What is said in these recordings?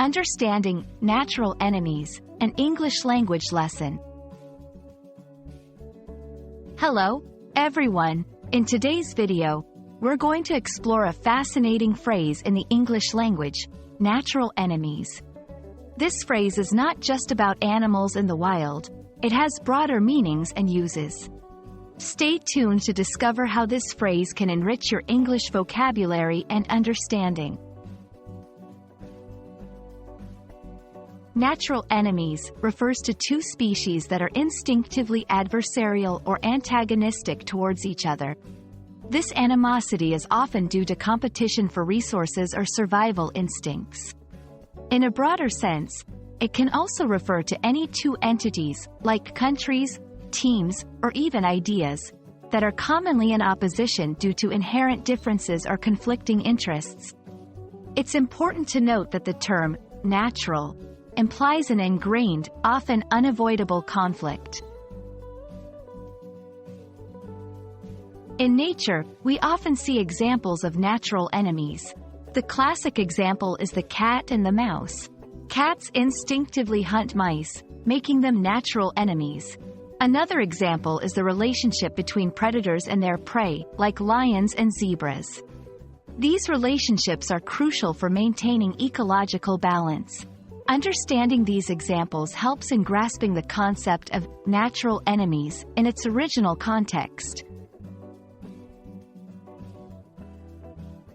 Understanding natural enemies, an English language lesson. Hello, everyone. In today's video, we're going to explore a fascinating phrase in the English language, natural enemies. This phrase is not just about animals in the wild, it has broader meanings and uses. Stay tuned to discover how this phrase can enrich your English vocabulary and understanding. Natural enemies refers to two species that are instinctively adversarial or antagonistic towards each other. This animosity is often due to competition for resources or survival instincts. In a broader sense, it can also refer to any two entities, like countries, teams, or even ideas, that are commonly in opposition due to inherent differences or conflicting interests. It's important to note that the term natural implies an ingrained, often unavoidable conflict. In nature, we often see examples of natural enemies. The classic example is the cat and the mouse. Cats instinctively hunt mice, making them natural enemies. Another example is the relationship between predators and their prey, like lions and zebras. These relationships are crucial for maintaining ecological balance. Understanding these examples helps in grasping the concept of natural enemies in its original context.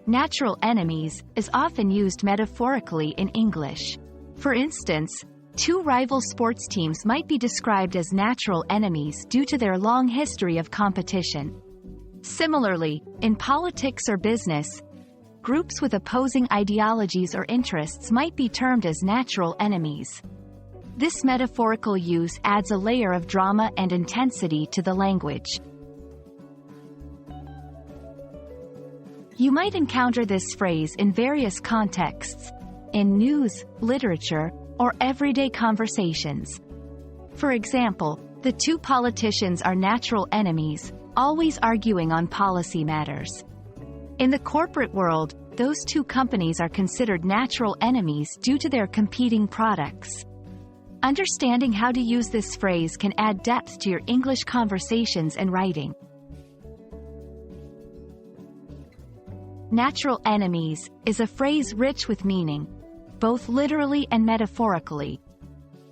Natural enemies is often used metaphorically in English. For instance, two rival sports teams might be described as natural enemies due to their long history of competition. Similarly, in politics or business, groups with opposing ideologies or interests might be termed as natural enemies. This metaphorical use adds a layer of drama and intensity to the language. You might encounter this phrase in various contexts, in news, literature, or everyday conversations. For example, the two politicians are natural enemies, always arguing on policy matters. In the corporate world, those two companies are considered natural enemies due to their competing products. Understanding how to use this phrase can add depth to your English conversations and writing. Natural enemies is a phrase rich with meaning, both literally and metaphorically.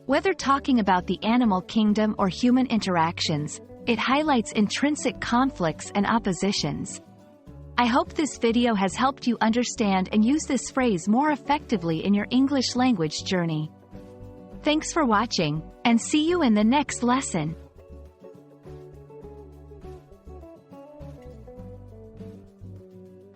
Whether talking about the animal kingdom or human interactions, it highlights intrinsic conflicts and oppositions. I hope this video has helped you understand and use this phrase more effectively in your English language journey. Thanks for watching, and see you in the next lesson.